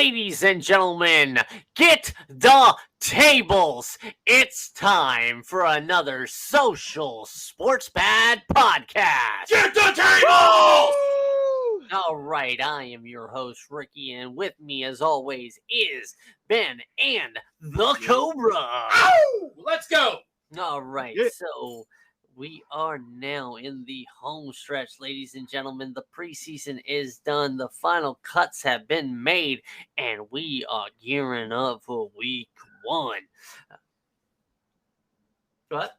Ladies and gentlemen, get the tables. It's time for another social sports pad podcast. Get the table! All right, I am your host, Ricky, and with me, as always, is Ben and the Cobra. Ow! Let's go! All right, Yeah. so we are now in the home stretch, ladies and gentlemen. The preseason is done. The final cuts have been made, and we are gearing up for week one. What?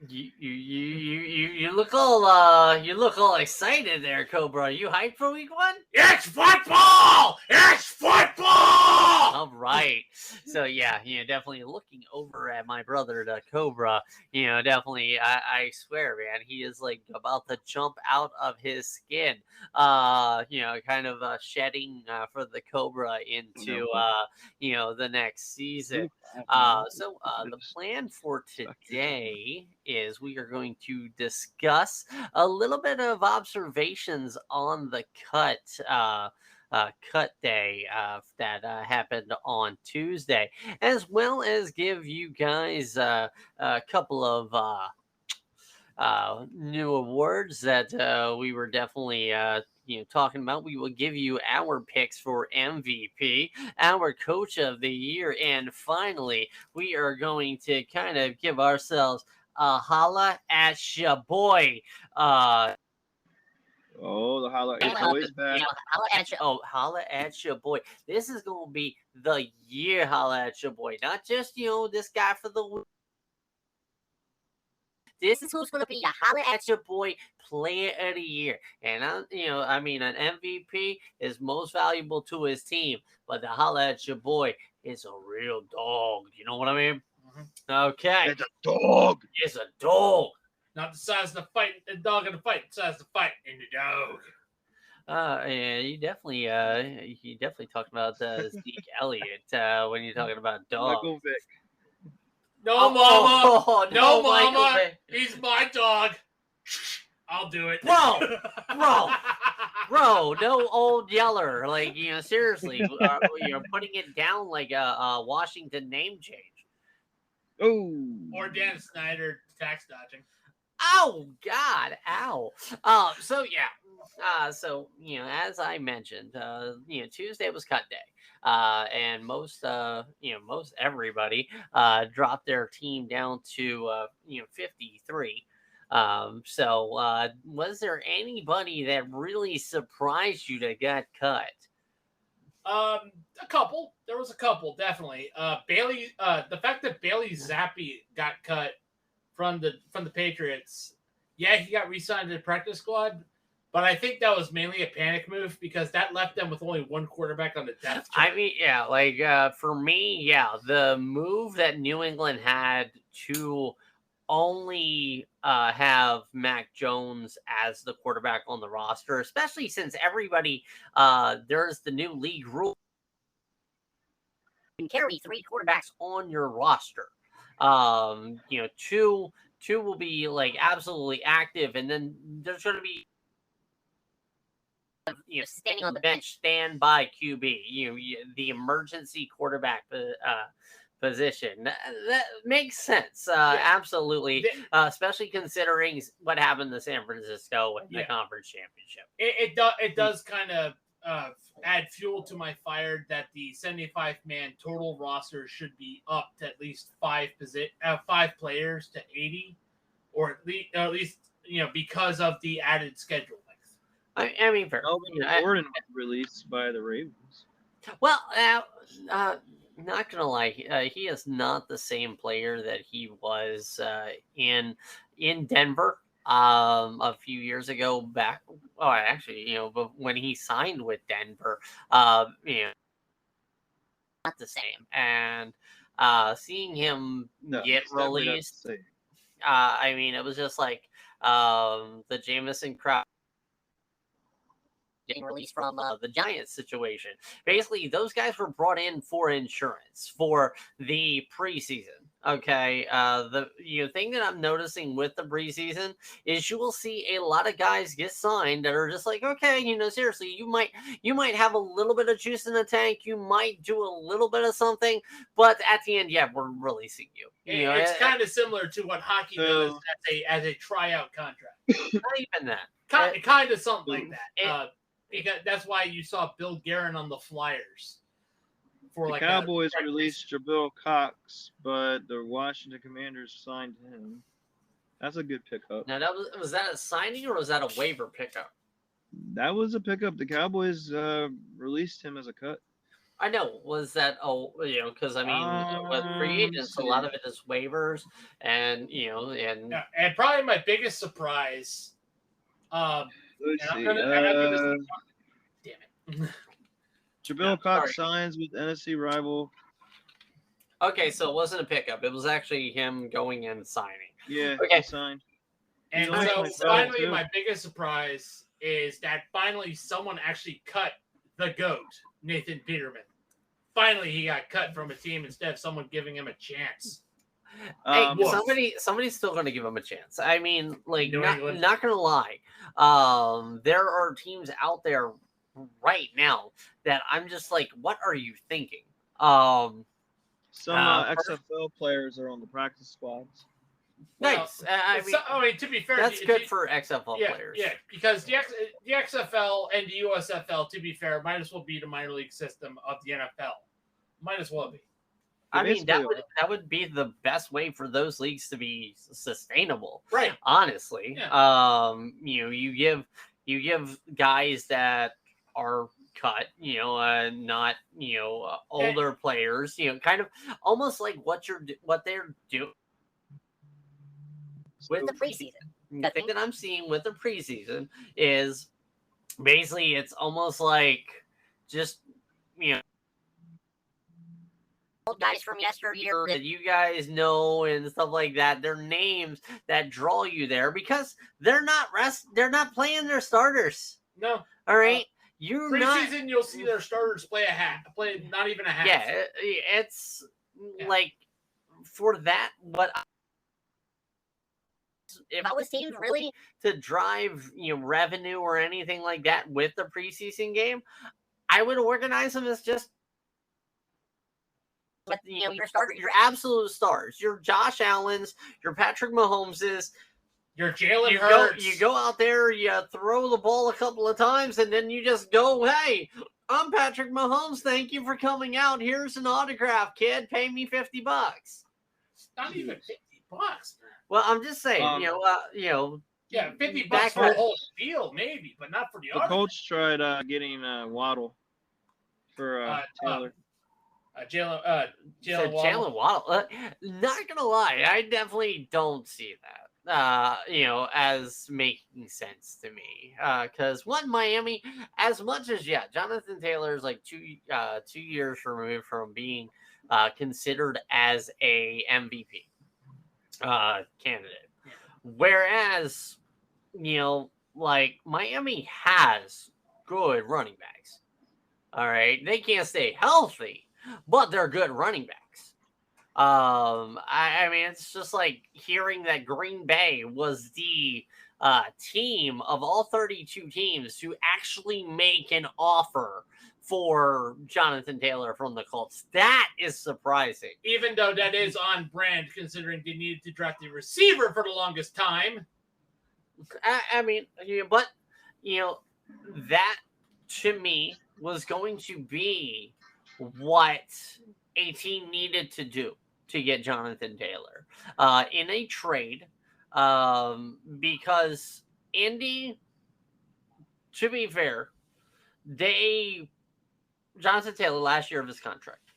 You look all excited there, Cobra. Are you hyped for week one? It's football! It's football! All right. So yeah, definitely looking over at my brother, the Cobra. Definitely, I swear, man, he is like about to jump out of his skin. Kind of shedding for the Cobra into the next season. So the plan for today is we are going to discuss a little bit of observations on the cut day that happened on Tuesday, as well as give you guys a couple of new awards that we were definitely talking about. We will give you our picks for MVP, our coach of the year, and finally we are going to kind of give ourselves a holla at ya boy. The holla at boys back. Holla at your boy. This is gonna be the year. Holla at your boy, not just this guy for the week. This is who's gonna be a holla at your boy player of the year. And an MVP is most valuable to his team, but the holla at your boy is a real dog. You know what I mean? Okay, It's a dog. it's a dog. Not the size of the fight, the dog in the fight, the size of the fight in the dog. Yeah, you definitely talked about Zeke Elliott when you're talking about dogs. Michael Vick. No, mama! Oh, No, Michael mama! Vick. He's my dog! I'll do it. Bro! Bro, no old yeller. Like, seriously, you're putting it down like a Washington name change. Oh. Or Dan Snyder tax dodging. Oh God! Ow! So yeah. As I mentioned, Tuesday was cut day. And most everybody dropped their team down to 53. Was there anybody that really surprised you that got cut? A couple. There was a couple, definitely. Bailey. The fact that Bailey Zappi got cut from the Patriots. Yeah, he got re-signed to the practice squad, but I think that was mainly a panic move because that left them with only one quarterback on the depth chart. I mean, yeah, for me, yeah, the move that New England had to only have Mac Jones as the quarterback on the roster, especially since everybody, there's the new league rule. You can carry 3 quarterbacks on your roster. Two will be like absolutely active, and then there's going to be standing on the bench, standby QB. The emergency quarterback position. That makes sense. Absolutely, especially considering what happened to San Francisco in the conference championship. It does kind of add fuel to my fire that the 75-man total roster should be up to at least 5 players to 80, or at least because of the added schedule length. I mean, fair. Gordon was released by the Ravens. Well, not gonna lie, he is not the same player that he was in Denver a few years ago back. Oh, actually, but when he signed with Denver, not the same. And seeing him get released, it was just like the Jameson crowd. getting released from the Giants situation. Basically, those guys were brought in for insurance for the preseason. Okay, the thing that I'm noticing with the preseason is you will see a lot of guys get signed that are just like, okay, seriously, you might have a little bit of juice in the tank, you might do a little bit of something, but at the end, yeah, we're releasing you. It's kind of similar to what hockey does as a tryout contract. Not even that. Kind of something like that. Because that's why you saw Bill Guerin on the Flyers. For the Cowboys released Jabril Cox, but the Washington Commanders signed him. That's a good pickup. Now, was that a signing or was that a waiver pickup? That was a pickup. The Cowboys released him as a cut. I know. Was that because with free agents, a lot of it is waivers, and and probably my biggest surprise. Let's see. Damn it. Jabril Cox signs with NFC rival. Okay, so it wasn't a pickup. It was actually him going and signing. Yeah, okay. He signed. And so finally, my biggest surprise is that finally someone actually cut the GOAT, Nathan Peterman. Finally, he got cut from a team instead of someone giving him a chance. Hey, somebody's still going to give him a chance. I mean, like, not going to lie. There are teams out there right now that I'm just like, what are you thinking? Some XFL players are on the practice squads. Nice. To be fair, that's good for XFL players. Yeah, because the XFL and the USFL, to be fair, might as well be the minor league system of the NFL. Might as well be. I mean, that would be the best way for those leagues to be sustainable. Right. Honestly. Yeah. You give guys that are cut, not older players, kind of almost like what they're doing with the preseason. The thing that I'm seeing with the preseason is basically it's almost like just guys from yesteryear that you guys know and stuff like that. They're names that draw you there because they're not playing their starters. No. All right. Preseason, you'll see their starters play not even a half. Yeah, it's like for that. If I was teams really to drive revenue or anything like that with the preseason game, I would organize them as just with your starters, your absolute stars, your Josh Allens, your Patrick Mahomeses. Your Jalen Hurts. You go out there, you throw the ball a couple of times, and then you just go, hey, I'm Patrick Mahomes. Thank you for coming out. Here's an autograph, kid. Pay me $50. Not even $50. Well, I'm just saying, Yeah, $50 for the whole deal, maybe, but not for the autograph. The Colts tried getting Waddle for Taylor. Jalen Waddle. Not gonna lie, I definitely don't see that. As making sense to me. Because Miami, as much as Jonathan Taylor is like 2 years removed from being considered as a MVP candidate. Whereas, Miami has good running backs. All right. They can't stay healthy, but they're good running backs. I mean, it's just like hearing that Green Bay was the team of all 32 teams to actually make an offer for Jonathan Taylor from the Colts. That is surprising. Even though that is on brand, considering they needed to draft a receiver for the longest time. I mean, but that to me was going to be what a team needed to do to get Jonathan Taylor in a trade because Indy, to be fair, Jonathan Taylor last year of his contract.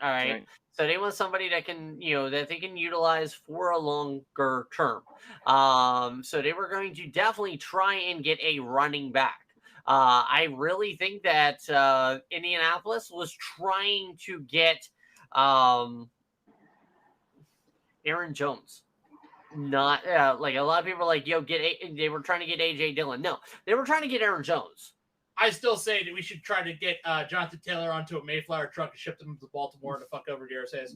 All right. So they want somebody that can, that they can utilize for a longer term. So they were going to definitely try and get a running back. I really think that Indianapolis was trying to get Aaron Jones. Not like a lot of people are like, they were trying to get AJ Dillon. No, they were trying to get Aaron Jones. I still say that we should try to get Jonathan Taylor onto a Mayflower truck and ship him to Baltimore to fuck over DRS's.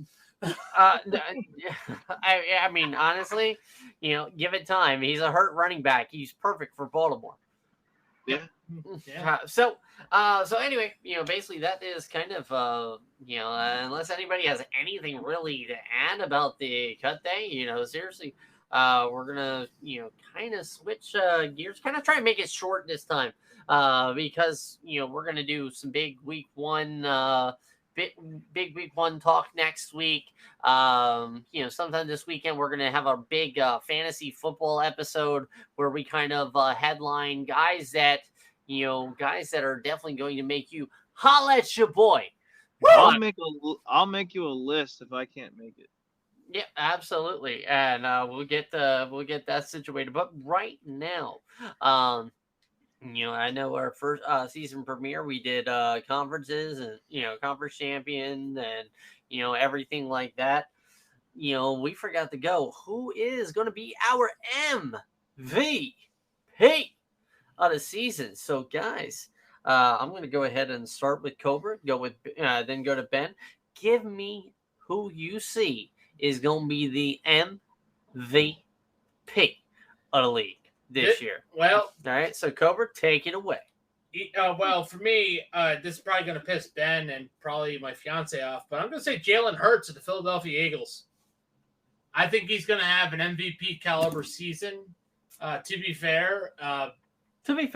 I mean, honestly, give it time. He's a hurt running back. He's perfect for Baltimore. Yeah. So anyway, basically that is kind of, unless anybody has anything really to add about the cut day, seriously, we're gonna, kind of switch gears, kind of try and make it short this time, because we're gonna do some big week one talk next week. Sometime this weekend we're gonna have a big fantasy football episode where we kind of headline guys that are definitely going to make you holla at your boy. I'll make you a list if I can't make it. Yeah, absolutely, and we'll get that situated. But right now, I know our first season premiere, we did conferences and conference champion and everything like that. We forgot to go. Who is going to be our MVP of the season? So, guys, I'm going to go ahead and start with Cobra. Then go to Ben. Give me who you see is going to be the MVP of the league this year. Well, all right. So, Cobra, take it away. Well, for me, this is probably going to piss Ben and probably my fiance off, but I'm going to say Jalen Hurts of the Philadelphia Eagles. I think he's going to have an MVP caliber season. To be fair, I think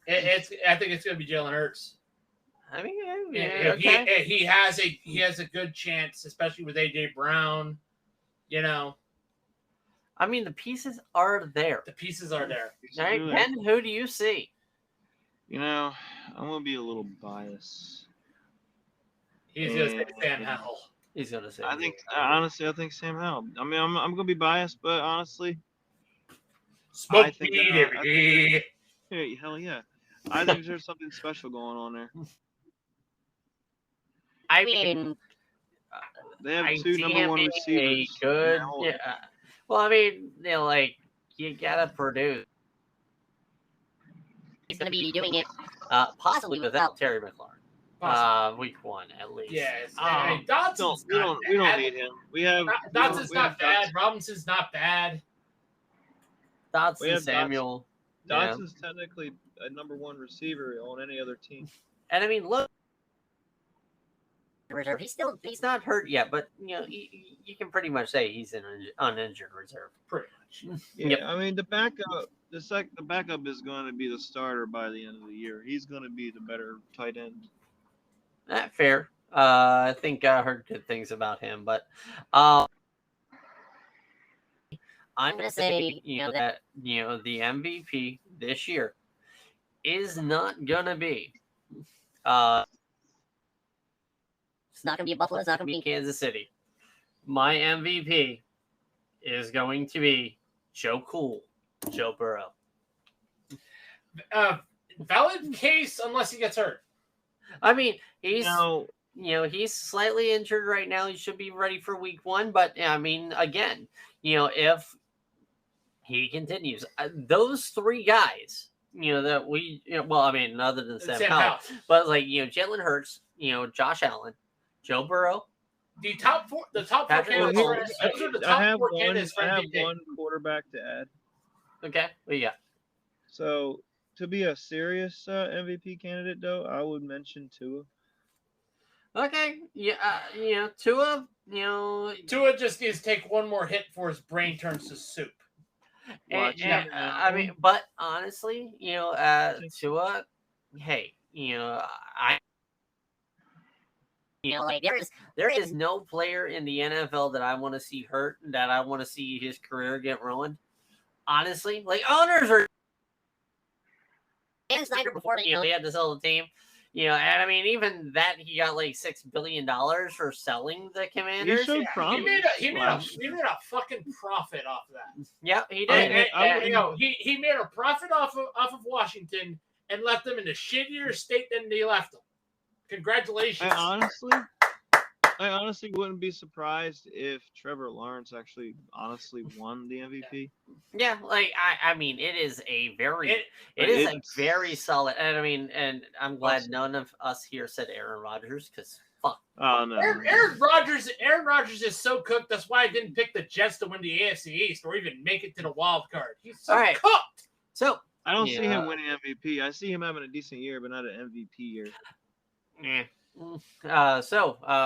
it's going to be Jalen Hurts. I mean, okay. he has a good chance, especially with AJ Brown. I mean, the pieces are there. All right, Ben, who do you see? I'm going to be a little biased. He's going to say Sam Howell. He's going to say. I think Sam Howell. I mean, I'm going to be biased, but honestly, smoke weed every day. Hey, hell yeah! I think there's something special going on there. I mean, they have two number one receivers. Good. Yeah. Well, I mean, you gotta produce. He's gonna be doing it, possibly without Terry McLaurin. Week one at least. Yes. Dotson's we don't need him. Dotson's not bad. Robinson's not bad. Dotson, Samuel. Dotson's technically a number one receiver on any other team. And I mean, look, reserve. He's not hurt yet, but you can pretty much say he's an uninjured reserve. Pretty much. Yeah. Yep. I mean, the backup is going to be the starter by the end of the year. He's going to be the better tight end. That's fair. I think I heard good things about him, but I'm going to say that the MVP this year is not going to be. It's not going to be Buffalo. It's not going to be Kansas City. My MVP is going to be Joe Burrow. Valid case unless he gets hurt. I mean, he's he's slightly injured right now. He should be ready for week one. But I mean, again, if he continues, those three guys, that we, well, I mean, other than Sam Howell, but Jalen Hurts, Josh Allen, Joe Burrow. The top four candidates. Those are the top four candidates. I have one quarterback to add. Okay, what you got? So, to be a serious MVP candidate, though, I would mention Tua. Okay, yeah, Tua, Tua just needs to take one more hit before his brain turns to soup. I mean, but honestly, Tua, hey, there is no player in the NFL that I want to see hurt, that I want to see his career get ruined. Honestly, owners are. Dan Snyder before he had to sell the team, and I mean, even that he got $6 billion for selling the Commanders. He made a fucking profit off of that. Yeah, he did. He made a profit off of Washington and left them in a shittier state than they left them. Congratulations. I honestly wouldn't be surprised if Trevor Lawrence actually honestly won the MVP. Yeah, like I mean, it is a very, It, it is a very It's solid. And I mean, and I'm glad awesome. none of us here said Aaron Rodgers because fuck. Oh no, Aaron Rodgers is so cooked. That's why I didn't pick the Jets to win the AFC East or even make it to the wild card. He's so All right. cooked. So I don't see yeah, him winning MVP. I see him having a decent year, but not an MVP year. yeah.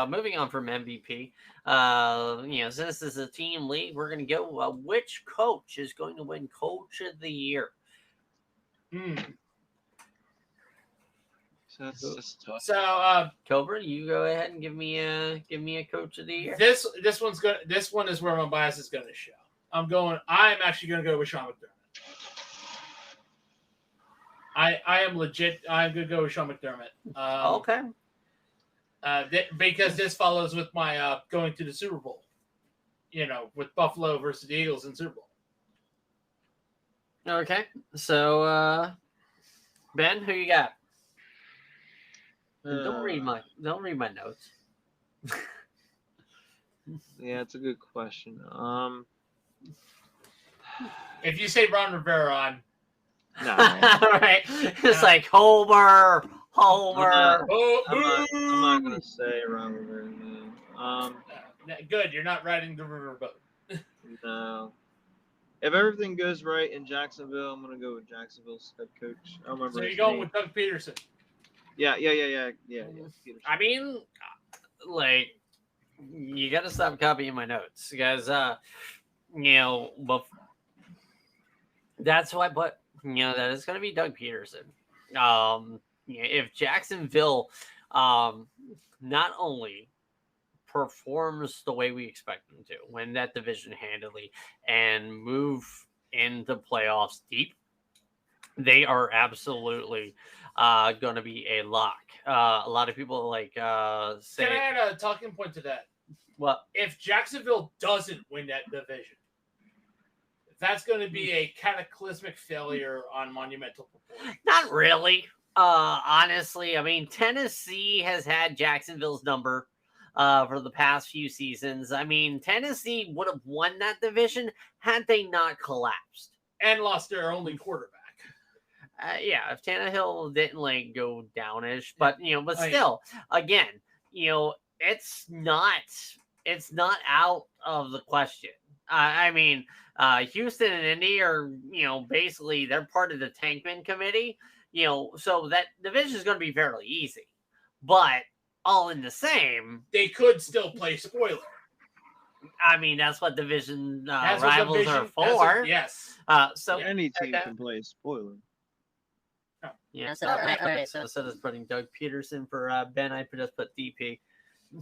Moving on from MVP, since this is a team league, we're gonna go. Which coach is going to win Coach of the Year? So that's tough. So Cobra, you go ahead and give me a Coach of the Year. this one's good. This one is where my bias is going to show. I'm actually going to go with Sean McDermott. I am legit. I'm going to go with Sean McDermott. Okay. Because this follows with my going to the Super Bowl. With Buffalo versus the Eagles in Super Bowl. Okay. So Ben, who you got? Don't read my notes. Yeah, it's a good question. If you say Ron Rivera, I'm no. Right. It's like Homer. I'm not gonna say Ron Rivera. No. Good. You're not riding the riverboat. No. If everything goes right in Jacksonville, I'm gonna go with Jacksonville's head coach. I don't remember. So his you're going name. with Doug Peterson. Yeah. Peterson. I mean, like, you got to stop copying my notes, because that's why. But that is going to be Doug Peterson. If Jacksonville, not only performs the way we expect them to, win that division handily and move into playoffs deep, they are absolutely going to be a lock. A lot of people say. Can I add a talking point to that? What? If Jacksonville doesn't win that division, that's going to be a cataclysmic failure on monumental proportions. Not really. Honestly, I mean, Tennessee has had Jacksonville's number for the past few seasons. I mean, Tennessee would have won that division had they not collapsed and lost their only quarterback. Yeah, if Tannehill didn't go downish, but still, again, it's not out of the question. I mean, Houston and Indy are basically they're part of the Tankman committee, so that division is going to be fairly easy, but all in the same, they could still play spoiler. I mean, that's what division rivals are for. Yes. So any team can play spoiler. Yeah, so instead of putting Doug Peterson for Ben, I just put DP.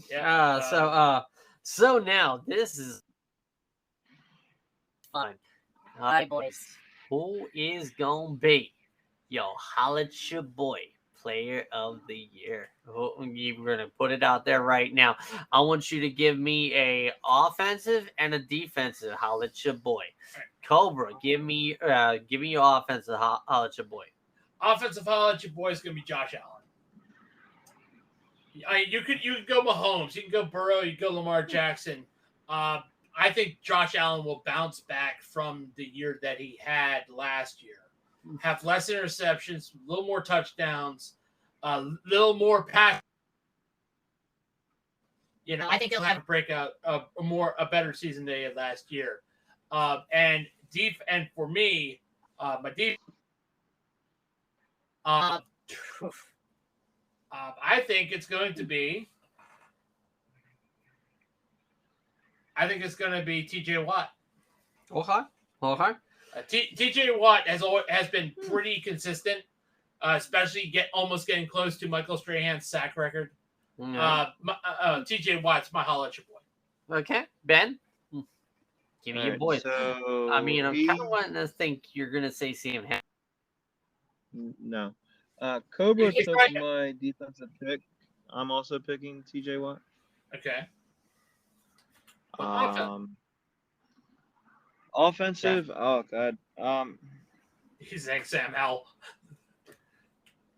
Yeah. So now this is fun. All right, boys. Who is gonna be your holla at your boy player of the year? You're gonna put it out there right now. I want you to give me a offensive and a defensive holla at your boy. Cobra, give me your offensive holla at your boy. Offensive holla at your boy is going to be Josh Allen. You could go Mahomes, you can go Burrow, you can go Lamar Jackson. I think Josh Allen will bounce back from the year that he had last year. Have less interceptions, a little more touchdowns, a little more pass. I think he'll have a breakout, a better season than he had last year. And for me, my defense. I think it's going to be. T.J. Watt. Okay. T.J. Watt has been pretty consistent, especially almost getting close to Michael Strahan's sack record. T.J. Watt's my holla at your boy. Okay, Ben. Give me your boy. So I mean, I'm kind of wanting to think you're gonna say Sam. No. Cobra took my defensive pick. I'm also picking TJ Watt. Okay. Offensive. Yeah. Oh God. He's saying Sam Howell.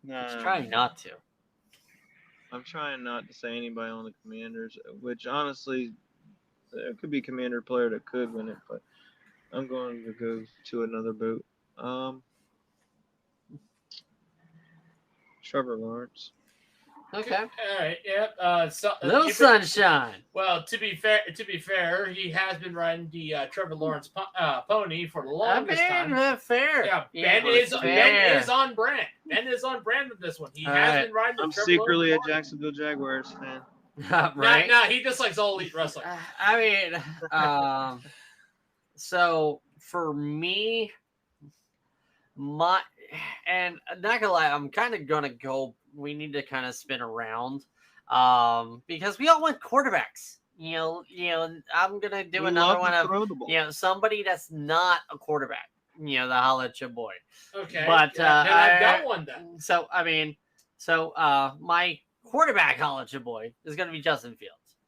No. He's trying not to. I'm trying not to say anybody on the Commanders, which honestly, there could be Commander player that could win it, but I'm going to go to another boat. Trevor Lawrence. Okay. All right. Yep. Little sunshine. Well, to be fair, he has been riding the Trevor Lawrence pony for the longest time. Fair. Yeah, Yeah, Ben is fair. on brand. Ben is on brand with this one. He All has right. been riding the I'm Trevor secretly a Lawrence pony. Jacksonville Jaguars fan. Right. No, he just likes all elite wrestling. I mean, so for me, and not gonna lie, I'm kind of gonna go. We need to kind of spin around, because we all want quarterbacks. I'm gonna do another one of somebody that's not a quarterback. The holla at your boy. Okay, but then I've got one then. So my quarterback holla at your boy is gonna be Justin Fields.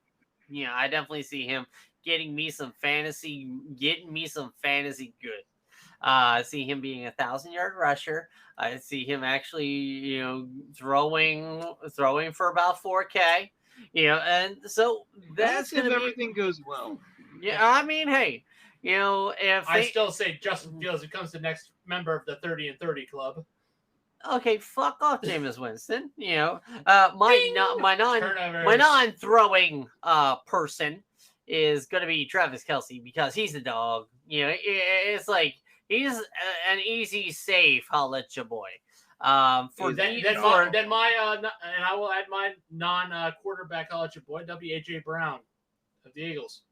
I definitely see him getting me some fantasy good. I see him being 1,000-yard rusher. I see him actually, throwing for about 4K. And so that's if everything goes well. Yeah, I mean, hey, if I still say Justin Fields becomes the next member of the 30 and 30 club. Okay, fuck off, Jameis Winston. My non-throwing person is gonna be Travis Kelce because he's the dog. It's like he's an easy safe. I'll let you boy. And I will add my non-quarterback. I'll let you boy. W.A.J. Brown of the Eagles.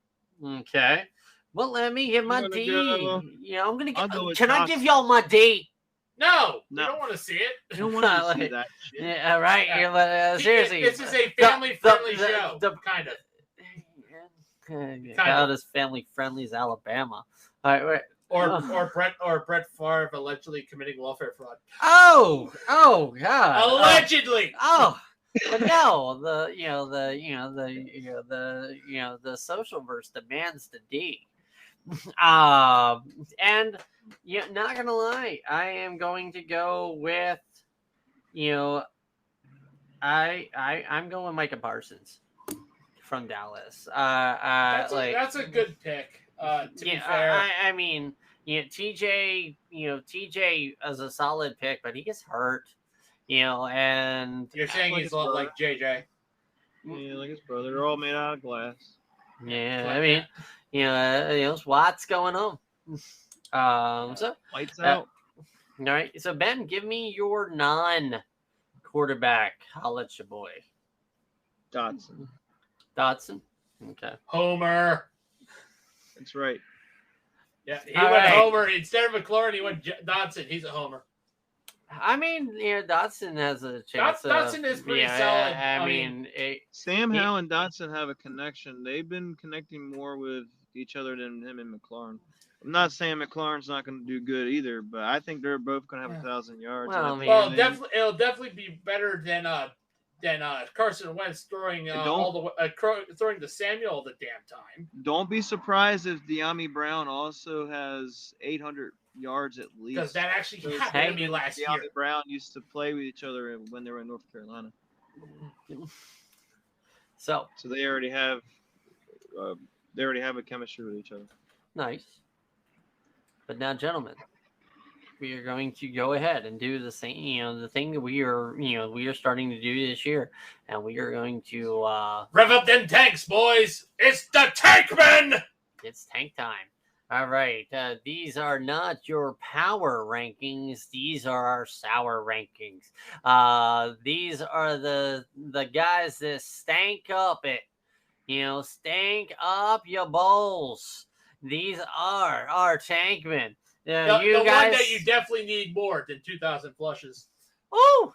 Okay. Well, let me get my D. I'm gonna get. Can I give y'all my D? No, we don't want to see it. You don't want to see that shit. Yeah, right. Yeah. But, seriously, this is a family-friendly show, kind of. About as family-friendly as Alabama. All right. Or Brett Favre allegedly committing welfare fraud. Oh God! Allegedly. But no, the social verse demands the D. And not gonna lie, I am going to go with, I'm going with Micah Parsons from Dallas. That's a good pick. To be fair, I mean, TJ is a solid pick, but he gets hurt. And you're saying he's a lot like JJ. Yeah, like his brother. They're all made out of glass. Yeah, I mean, what's going on? So lights out. All right. So Ben, give me your non-quarterback. I'll let you boy. Dotson. Okay. Homer. That's right. Yeah, he went Homer instead of McLaurin. He went Dotson. He's a Homer. I mean, Dotson has a chance. Dotson is pretty solid. I mean, Sam Howell and Dotson have a connection. They've been connecting more with each other than him and McLaurin. I'm not saying McLaurin's not going to do good either, but I think they're both going to have 1,000 yards. Well, it'll definitely be better than Carson Wentz throwing throwing to Samuel all the damn time. Don't be surprised if De'Ami Brown also has 800 yards at least. Because that actually happened to me last year. De'Ami Brown used to play with each other when they were in North Carolina. So they already have a chemistry with each other. Nice. But now, gentlemen, we are going to go ahead and do the same, the thing that we are starting to do this year, and we are going to rev up them tanks, boys. It's the Tankman. It's tank time. All right. These are not your power rankings. These are our sour rankings. These are the guys that stank up it. Stank up your bowls. These are our tankmen. The one that you definitely need more than 2,000 flushes. Oh,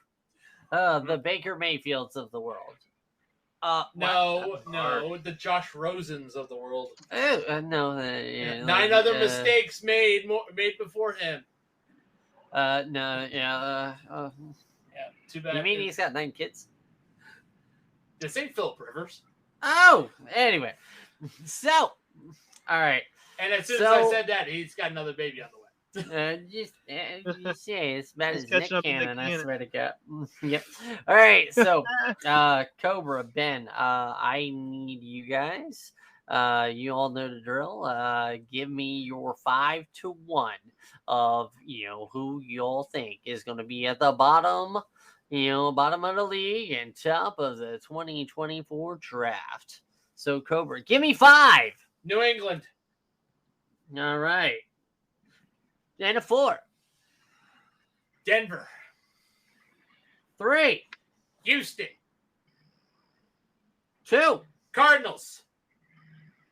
the Baker Mayfields of the world. No, the Josh Rosens of the world. No, 9 other mistakes made before him. Too bad. You mean he's got 9 kids? This ain't Philip Rivers. Oh, anyway. So, all right. And as soon as I said that, he's got another baby on the way. You say it's about He's as Nick catching up to Nick Cannon, I Cannon. swear to God. Yep. All right, so Cobra, Ben, I need you guys. You all know the drill. Give me your 5-1 of who y'all think is going to be at the bottom, bottom of the league and top of the 2024 draft. So Cobra, give me 5. New England. All right. And a 4. Denver. 3. Houston. 2. Cardinals.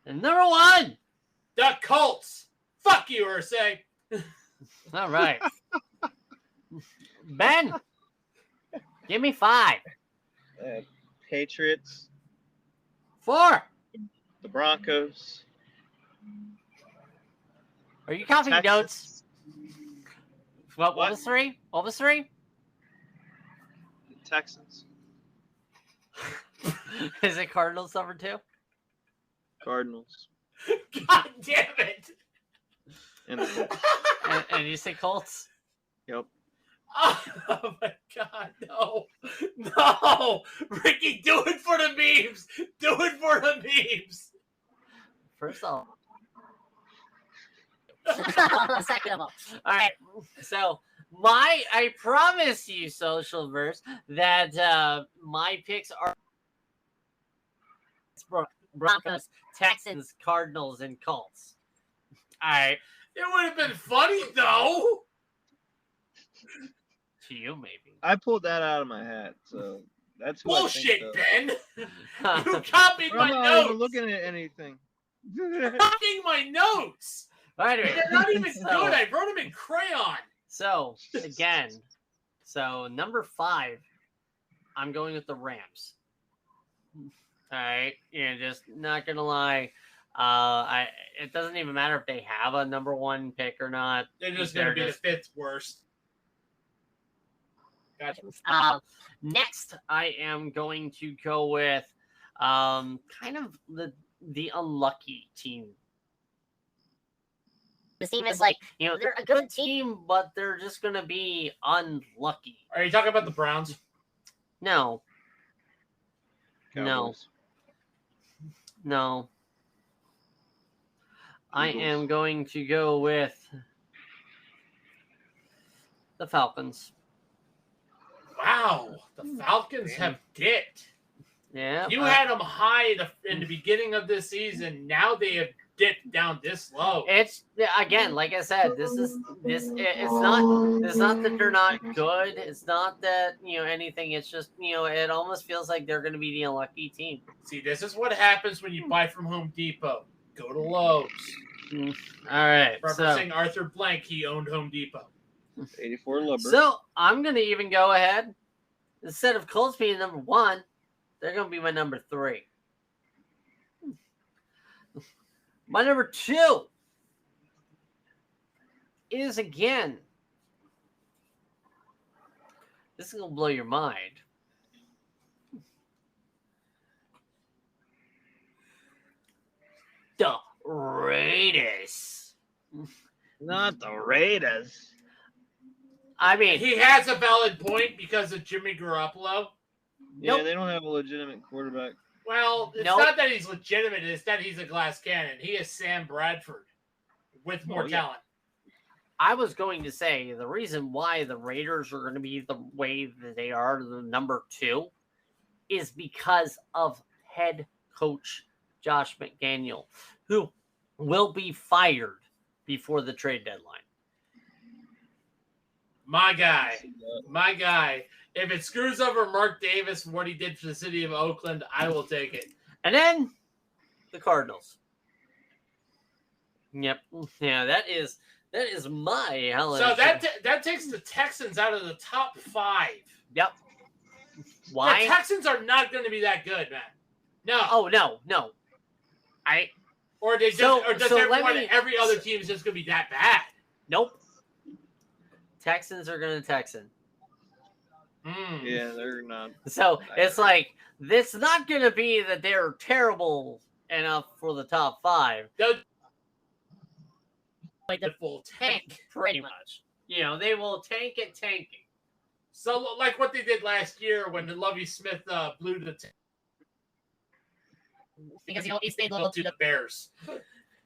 And number 1. The Colts. Fuck you, Ursay. All right. Ben, give me 5. Patriots, 4. the Broncos. Are you counting notes? What What? was 3? What was 3? The Texans, Is it Cardinals number 2? Cardinals, God damn it. and the Colts. And you say Colts? Yep. Oh my God, no. No. Ricky, do it for the memes. Do it for the memes. First off. Second of all. All right. So I promise you, Social Verse, that my picks are Broncos, Texans, Cardinals, and Colts. All right. It would have been funny, though. To you, maybe. I pulled that out of my hat, so that's who Bullshit, I think, Ben. You copied I'm my not notes. even looking at anything. Copying my notes. All right, anyway, They're not even so- good. I wrote them in crayon. So again, number 5, I'm going with the Rams. All right, just not gonna lie. It doesn't even matter if they have a number 1 pick or not. They're just going to be just- the 5th worst. Gotcha. Next, I am going to go with kind of the unlucky team. The team is like, they're a good team, but they're just going to be unlucky. Are you talking about the Browns? No. Cowboys. No. I Eagles. am going to go with the Falcons. Wow. The Falcons have dipped. Yeah. You had them high in the beginning of this season. Now they have dipped down this low. It's again, like I said, it's not that they're not good. It's not that anything. It's just it almost feels like they're going to be the unlucky team. See, this is what happens when you buy from Home Depot. Go to Lowe's. All right. Referencing Arthur Blank, he owned Home Depot. 84 Lumber. So I'm going to even go ahead. Instead of Colts being number 1, they're going to be my number 3. My number 2 is, again, this is going to blow your mind. The Raiders. Not the Raiders. I mean, He has a valid point because of Jimmy Garoppolo. Yeah, Nope. they don't have a legitimate quarterback. Well, it's Nope. not that he's legitimate. It's that he's a glass cannon. He is Sam Bradford with more Oh, yeah. talent. I was going to say the reason why the Raiders are going to be the way that they are, the number 2, is because of head coach Josh McDaniel, who will be fired before the trade deadline. My guy. If it screws over Mark Davis and what he did for the city of Oakland, I will take it. And then the Cardinals. Yep. Yeah, that is my hell. So that takes the Texans out of the top 5. Yep. Why? The Texans are not going to be that good, man. No. Oh no. Or they just, So- or does so let everyone, me- every other team is just going to be that bad? Nope. Texans are going to Texan. Yeah, they're not. So it's like it's not going to be that they're terrible enough for the top 5. They'll- like the full tank, pretty much. They will tank it tanking. So like what they did last year when the Lovie Smith blew the tank. Because he stayed loyal to the Bears.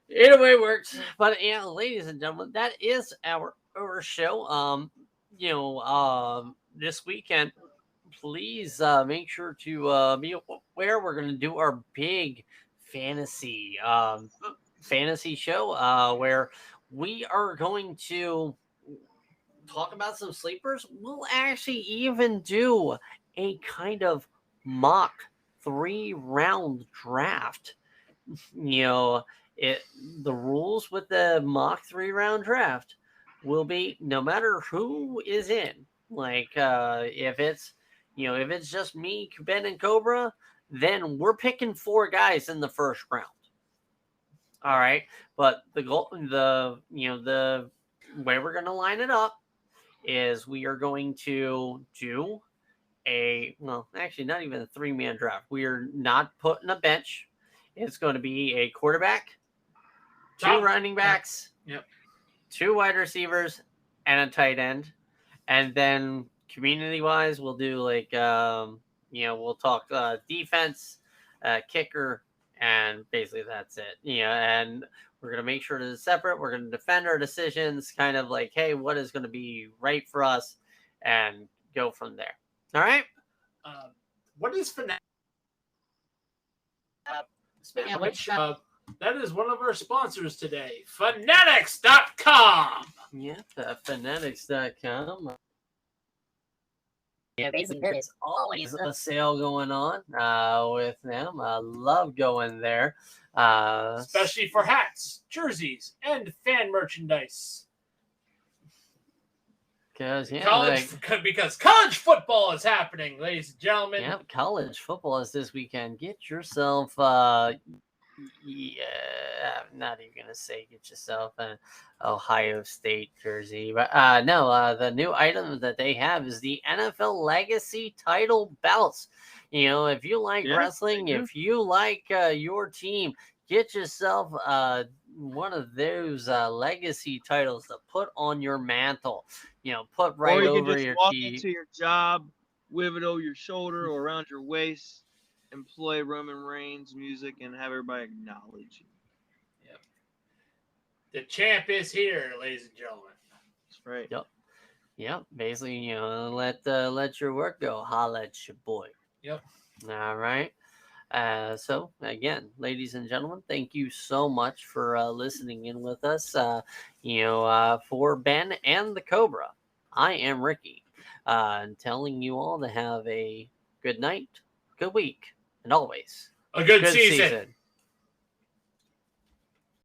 Either way works. But ladies and gentlemen, that is our show. This weekend, please make sure to be aware. We're going to do our big fantasy show where we are going to talk about some sleepers. We'll actually even do a kind of mock 3-round draft. The rules with the mock 3-round draft will be no matter who is in. Like if it's just me, Ben, and Cobra, then we're picking 4 guys in the first round. All right, but the way we're going to line it up is we are going to do actually not even a 3-man draft. We are not putting a bench. It's going to be a quarterback, 2 running backs, 2 wide receivers, and a tight end. And then community-wise, we'll do we'll talk defense, kicker, and basically that's it. And we're going to make sure that it's separate. We're going to defend our decisions, kind of like, hey, what is going to be right for us, and go from there. All right? What is Fanatic? That is one of our sponsors today, Fanatics.com. Yeah, Fanatics.com. Yeah, basically, there's always a sale going on with them. I love going there. Especially for hats, jerseys, and fan merchandise. Because college football is happening, ladies and gentlemen. Yeah, college football is this weekend. Get yourself not even gonna say get yourself an Ohio State jersey, but the new item that they have is the NFL Legacy Title belts. If you like wrestling, if you like your team, get yourself one of those legacy titles to put on your mantle. Put right or you over can just your walk key. into your job, with it over your shoulder or around your waist, and play Roman Reigns music and have everybody acknowledge you. Yep. The champ is here, ladies and gentlemen. That's right. Yep. Basically, let your work go. Holla at your boy. Yep. All right. So again, ladies and gentlemen, thank you so much for listening in with us. For Ben and the Cobra, I am Ricky, and telling you all to have a good night, good week, and always a good season.